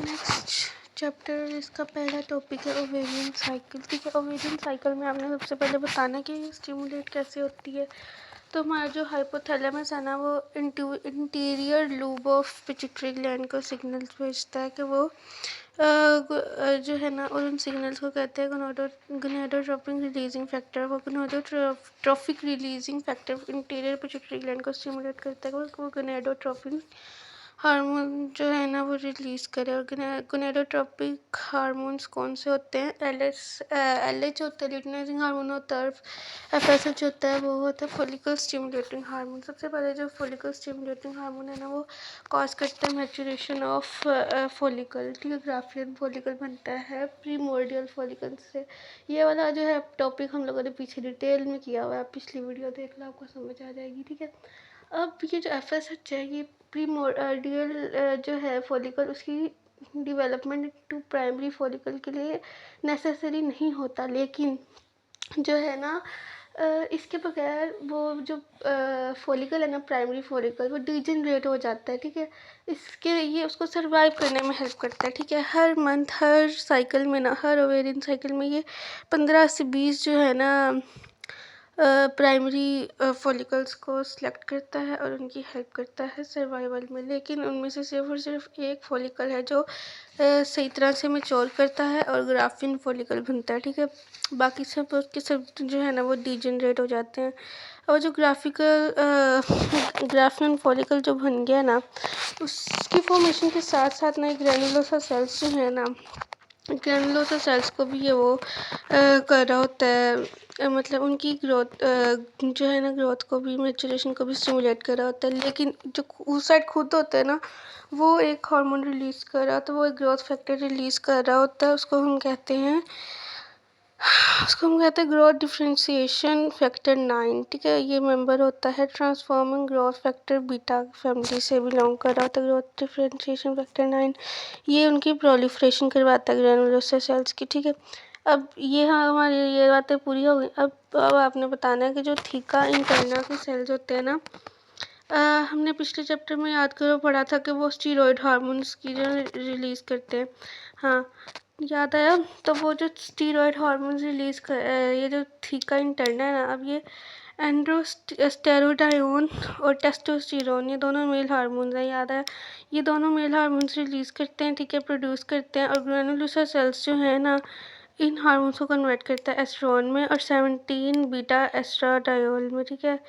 Next chapter इसका पहला topic है ओवेरियन साइकिल। ठीक है, ओवेरियन साइकिल में आपने सबसे पहले बताना कि स्टिमुलेट कैसे होती है। तो हमारा जो हाइपोथैलेमस है ना, वो interior lube of pituitary gland को सिग्नल्स भेजता है कि वो जो है ना, और उन सिग्नल्स को कहते हैं गोनाडोट्रोपिक रिलीजिंग फैक्टर। वो gonadotropic releasing factor interior pituitary gland को स्टिमुलेट करता है। वो गोनाडोट्रोपिक हार्मोन जो है ना वो रिलीज़ करे। और गोनाडोट्रोपिक हार्मोन्स कौन से होते हैं? एल एच होता है ल्यूटिनाइजिंग हार्मोन होता है, और FSH होता है वो होता है फॉलिकल स्टिमुलेटिंग हार्मोन। सबसे पहले जो फॉलिकल स्टिमुलेटिंग हार्मोन है ना, वो कॉज करता है मैचुरेशन ऑफ फॉलिकल। ठीक है, ग्राफियन फॉलिकल बनता है प्रीमोर्डियल फॉलिकल से। ये वाला जो है टॉपिक हम लोगों ने पीछे डिटेल में किया हुआ है, आप पिछली वीडियो देख लो, आपको समझ आ जाएगी। ठीक है, अब ये जो FSH है, ये प्रीमोर्डियल जो है फॉलिकल, उसकी डेवलपमेंट टू प्राइमरी फॉलिकल के लिए नेसेसरी नहीं होता, लेकिन जो है ना इसके बगैर वो जो फॉलिकल है ना, प्राइमरी फॉलिकल, वो डिजनरेट हो जाता है। ठीक है, इसके ये उसको सर्वाइव करने में हेल्प करता है। ठीक है, हर मंथ हर साइकिल में ना, हर ओवेरियन साइकिल में ये 15 से 20 जो है ना प्राइमरी फॉलिकल्स को सिलेक्ट करता है और उनकी हेल्प करता है सर्वाइवल में। लेकिन उनमें से सिर्फ और सिर्फ एक फॉलिकल है जो सही तरह से मैच्योर करता है और ग्राफिन फॉलिकल बनता है। ठीक है, बाकी सब उसके सब जो है ना वो डिजनरेट हो जाते हैं। और जो ग्राफिन फॉलिकल जो बन गया ना, उसकी फॉर्मेशन के साथ साथ ना ग्रैनुलोसा सेल्स जो है ना, ग्रैनुलोसा सेल्स को भी ये वो कर रहा होता है, मतलब उनकी ग्रोथ जो है ना, ग्रोथ को भी, मैचुरेशन को भी स्टिमुलेट कर रहा होता है। लेकिन जो उस साइड खुद होता है ना, वो एक हार्मोन रिलीज़ कर रहा होता है, वो एक ग्रोथ फैक्टर रिलीज़ कर रहा होता है। उसको हम कहते हैं ग्रोथ डिफ्रेंशिएशन फैक्टर 9। ठीक है, ये मेंबर होता है transforming growth factor beta family से बिलोंग कर रहा होता है। ग्रोथ डिफ्रेंशिएशन फैक्टर 9 ये उनकी प्रोलिफरेशन करवाता है ग्रैनुलोसा सेल्स की। ठीक है, अब ये हाँ हमारी ये बातें पूरी हो गई। अब आपने बताना है कि जो थीका इंटरना के सेल्स होते हैं ना, हमने पिछले चैप्टर में याद करो पढ़ा था कि वो स्टीरॉयड हार्मोन्स की जो रिलीज़ करते हैं। हाँ, याद आया। तो वो जो स्टीरॉयड हार्मोन्स रिलीज़ कर ये जो थीका इंटरना है ना, अब ये एंड्रोस्टेरोडायोन और टेस्टोस्टेरोन, ये दोनों मेल हार्मोन्स हैं। याद है, ये दोनों मेल हार्मोन्स रिलीज़ करते हैं। ठीक है, प्रोड्यूस करते हैं, और ग्रैनुलोसा सेल्स जो है ना, इन हार्मोन्स को कन्वर्ट करता है एस्ट्रोन में और 17 बीटा एस्ट्राडायोल में। ठीक है,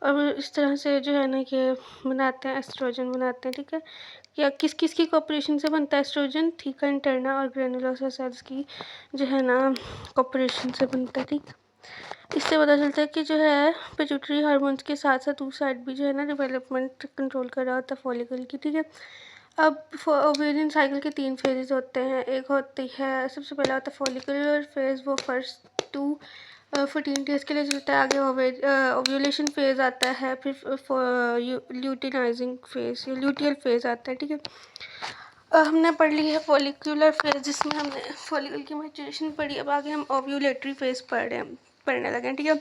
और इस तरह से जो है ना ये बनाते हैं, एस्ट्रोजन बनाते हैं। ठीक है, या किस किस की कॉपरेशन से बनता है एस्ट्रोजन? थीका इंटरना और ग्रैनुलोसा सेल्स की जो है ना कॉपरेशन से बनता है। ठीक, इससे पता चलता है कि जो है पिट्यूटरी हार्मोन्स के साथ साथ उस साइड भी जो है ना डेवलपमेंट कंट्रोल कर रहा होता है फॉलिकल की। ठीक है, अब ओवेरियन साइकिल के 3 फेजेस होते हैं। एक होती है, सबसे पहला होता है फॉलिकुलर फेज, वो फर्स्ट 14 डेज के लिए चलता है। आगे ओव्यूलेशन फेज आता है, फिर ल्यूटिनाइजिंग फेज या ल्यूटियल फेज आता है। ठीक है, हमने पढ़ ली है फॉलिकुलर फेज, जिसमें हमने फॉलिकल की मैचुरेशन पढ़ी। अब आगे हम ओव्यूलेटरी फेज पढ़ने लगे हैं। ठीक है,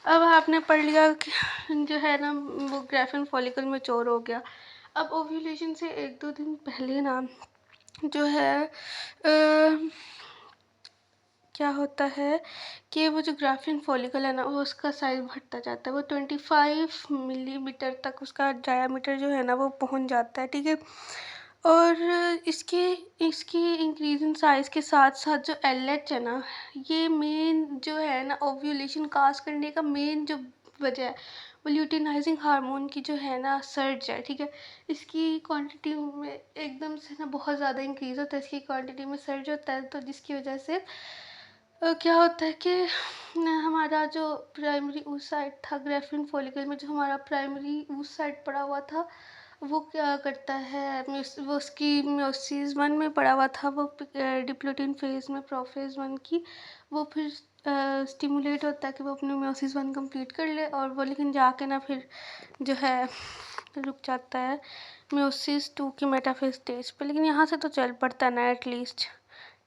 अब आपने पढ़ लिया कि जो है ना वो ग्राफिन फॉलिकल मैच्योर हो गया। अब ओव्यूलेशन से 1-2 दिन पहले ना जो है क्या होता है कि वो जो ग्राफिन फॉलिकल है ना, वो उसका साइज़ बढ़ता जाता है। वो 25 मिलीमीटर तक उसका डायामीटर जो है ना वो पहुंच जाता है। ठीक है, और इसकी इंक्रीज इन साइज़ के साथ साथ जो LH है ना, ये मेन जो है ना ओव्यूलेशन काज करने का मेन जो वजह है, वो ल्यूटिनाइजिंग हार्मोन की जो है ना सर्ज है। ठीक है, इसकी क्वांटिटी में एकदम से ना बहुत ज़्यादा इंक्रीज़ होता है, इसकी क्वांटिटी में सर्ज होता है। तो जिसकी वजह से क्या होता है कि हमारा जो प्राइमरी उस साइड था ग्राफिन फॉलिकल में, जो हमारा प्राइमरी उस साइड पड़ा हुआ था, वो क्या करता है, वो उसकी म्योसिस 1 में पड़ा हुआ था, वो डिप्लोटिन फेज में, प्रोफेज 1 की, वो फिर स्टिमुलेट होता है कि वो अपनी म्योसिस 1 कंप्लीट कर ले, और वो लेकिन जाके ना फिर जो है रुक जाता है म्योसिस 2 की मेटाफेज स्टेज पे। लेकिन यहाँ से तो चल पड़ता है ना एटलीस्ट।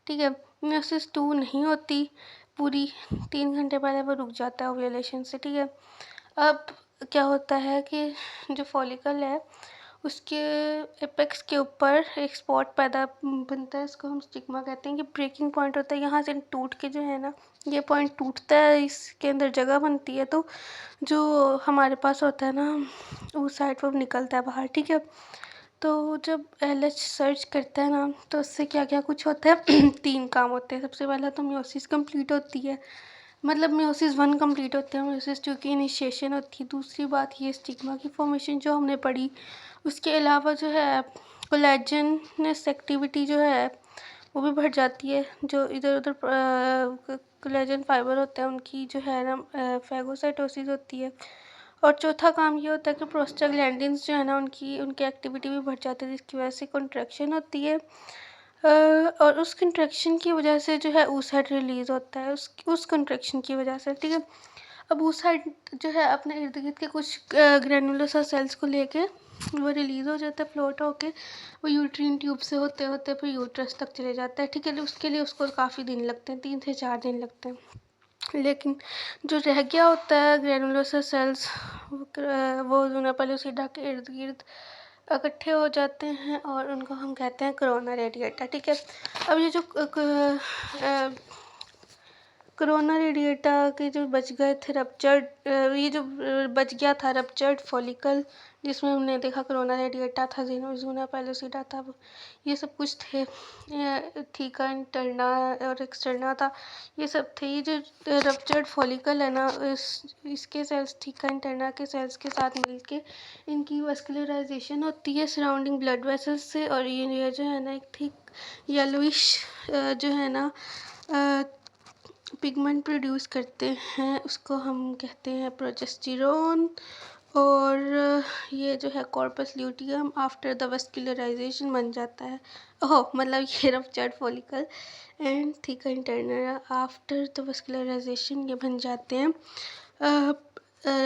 ठीक है, म्योसिस 2 नहीं होती पूरी, 3 घंटे पहले वो रुक जाता है ओव्यूलेशन से। ठीक है, अब क्या होता है कि जो फॉलिकल है उसके एपेक्स के ऊपर एक स्पॉट पैदा बनता है, इसको हम स्टिग्मा कहते हैं। कि ब्रेकिंग पॉइंट होता है, यहाँ से टूट के जो है ना ये पॉइंट टूटता है, इसके अंदर जगह बनती है, तो जो हमारे पास होता है ना उस साइड वो निकलता है बाहर, ठीक है। तो जब LH सर्च करता है ना तो उससे क्या क्या कुछ होता है 3 काम होते हैं। सबसे पहला तो म्योसिस कंप्लीट होती है, मतलब म्योसिस 1 कंप्लीट होता है, म्योसिस 2 की इनिशिएशन होती है। दूसरी बात ये स्टिग्मा की फॉर्मेशन जो हमने पढ़ी, उसके अलावा जो है कोलेजनस एक्टिविटी जो है वो भी बढ़ जाती है। जो इधर उधर कोलेजन फाइबर होते हैं उनकी जो है ना फैगोसाइटोसिस होती है। और चौथा काम ये होता है कि प्रोस्टाग्लैंडिन्स जो है ना उनकी एक्टिविटी भी बढ़ जाती है, जिसकी वजह से कंट्रैक्शन होती है। और उस कंट्रैक्शन की वजह से जो है oocyte रिलीज़ होता है, उस कंट्रैक्शन की वजह से, ठीक है। अब oocyte जो है अपने इर्द गिर्द के कुछ ग्रैनुलर सा सेल्स को लेके वो रिलीज़ हो जाता है, फ्लोट होके वो यूट्रीन ट्यूब से होते होते फिर यूट्रस तक चले जाता है, ठीक है। उसके लिए उसको काफ़ी दिन लगते हैं, 3 से 4 दिन लगते हैं। लेकिन जो रह गया होता है ग्रैनुलोसा सेल्स वो जो पेलुसिडा के इर्द गिर्द इकट्ठे हो जाते हैं और उनको हम कहते हैं कोरोना रेडिएटा, ठीक है। अब ये जो कोरोना रेडिएटा के जो बच गए थे रप्चर्ड, ये जो बच गया था रप्चर्ड फॉलिकल, जिसमें हमने देखा कोरोना रेडिएटा था, ज़ूना पेलुसिडा था, ये सब कुछ थे। थीका इंटरना और एक्सटर्ना था, ये सब थे। ये जो रप्चर्ड फॉलिकल है ना इसके सेल्स थीका इंटरना के सेल्स के साथ मिलके इनकी वस्कुलराइजेशन होती है सराउंडिंग ब्लड वेसल्स से, और ये जो है ना एक थिक येलोइश जो है ना पिगमेंट प्रोड्यूस करते हैं, उसको हम कहते हैं प्रोजेस्टेरोन। और ये जो है corpus luteum after the vascularization बन जाता है। ओह मतलब ये ruptured follicle and theca interna after the vascularization ये बन जाते हैं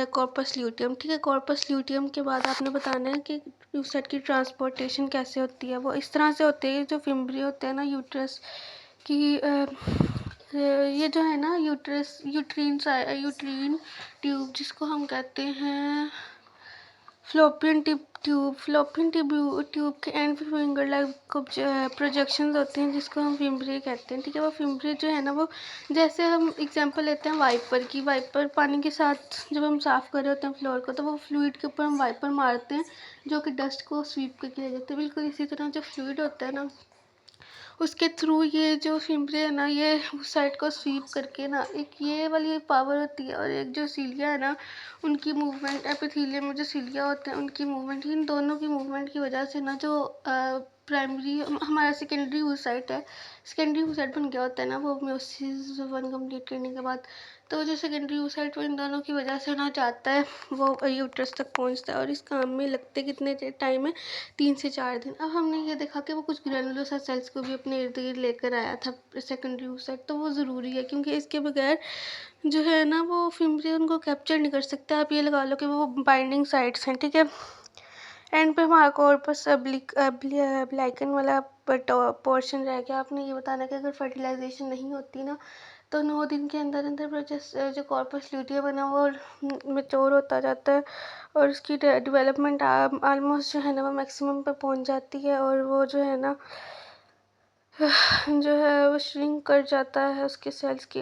कॉर्पस ल्यूटियम, ठीक है। कॉर्पस ल्यूटियम के बाद आपने बताना है कि oocyte की ट्रांसपोर्टेशन कैसे होती है। वो इस तरह से होती है, जो फिम्बरी होते हैं ना यूट्रस की ये जो है ना यूट्रीन ट्यूब जिसको हम कहते हैं फ्लोपियन ट्यूब के एंड पे फिंगर लाइक प्रोजेक्शंस होते हैं जिसको हम फिम्बरी कहते हैं, ठीक है। वो फिम्बरी जो है ना वो जैसे हम एग्जांपल लेते हैं वाइपर की, वाइपर पानी के साथ जब हम साफ़ कर रहे होते हैं फ्लोर को तो वो फ्लूइड के ऊपर हम वाइपर मारते हैं जो कि डस्ट को स्वीप करके ले जाते हैं। बिल्कुल इसी तरह जो फ्लूइड होता है ना उसके थ्रू ये जो फिम्बरी है ना ये उस साइड को स्वीप करके ना एक ये वाली पावर होती है, और एक जो सीलिया है ना उनकी मूवमेंट, एपिथेलियम में जो सीलिया होते हैं उनकी मूवमेंट, इन दोनों की मूवमेंट की वजह से ना जो प्राइमरी हमारा सेकेंडरी oocyte है, सेकेंडरी oocyte बन गया होता है ना वो म्योसिस 1 कंप्लीट करने के बाद। तो जो सेकेंडरी oocyte वो इन दोनों की वजह से ना जाता है वो यूट्रस तक पहुंचता है, और इस काम में लगते कितने टाइम है 3 से 4 दिन। अब हमने ये देखा कि वो कुछ ग्रैनुलोसा सेल्स को भी अपने इर्द गिर्द लेकर आया था सेकेंडरी oocyte, तो वो ज़रूरी है क्योंकि इसके बगैर जो है ना वो फिम्बरी उनको कैप्चर नहीं कर सकता। आप ये लगा लो कि वो बाइंडिंग साइट्स हैं, ठीक है। एंड पे हमारा कॉर्पस ब्लाइकन वाला पोर्शन रह गया। आपने ये बताना कि अगर फर्टिलाइजेशन नहीं होती ना तो 9 दिन के अंदर अंदर प्रोसेस जो कॉर्पस ल्यूटियम है ना वो मैच्योर होता जाता है, और उसकी डेवलपमेंट ऑलमोस्ट जो है ना वो मैक्सिमम पे पहुंच जाती है, और वो जो है ना जो है वो श्रिंक कर जाता है, उसके सेल्स की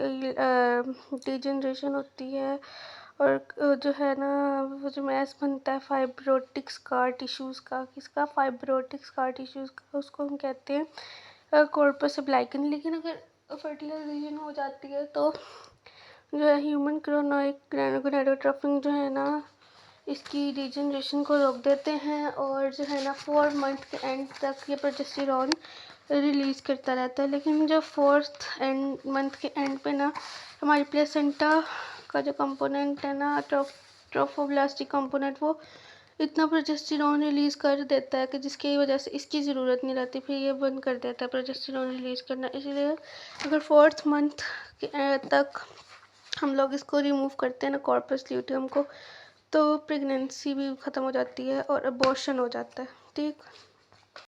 डिजनरेशन होती है, और जो है ना वो जो मैस बनता है फाइब्रोटिक स्कार टिश्यूज़ का, किसका फाइब्रोटिक स्कार टिश्यूज़ का, उसको हम कहते हैं कॉर्पस ब्लाइकन। लेकिन अगर फर्टिलाइजेशन हो जाती है तो जो है ह्यूमन क्रोनोइक गोनाडोट्रोपिन जो है ना इसकी डिजनरेशन को रोक देते हैं, और जो है ना 4 मंथ के एंड तक ये प्रोजेस्टेरॉन रिलीज़ करता रहता है। लेकिन जो 4th मंथ के एंड पे ना हमारी प्लेसेंटा का जो कंपोनेंट है ना ट्रोफोब्लास्टिक कंपोनेंट वो इतना प्रोजेस्टेरॉन रिलीज़ कर देता है कि जिसकी वजह से इसकी ज़रूरत नहीं रहती, फिर ये बंद कर देता है प्रोजेस्टेरॉन रिलीज़ करना। इसलिए अगर 4th मंथ के तक हम लोग इसको रिमूव करते हैं ना कॉर्पस ल्यूटियम को, तो प्रेगनेंसी भी ख़त्म हो जाती है और अबॉर्शन हो जाता है, ठीक।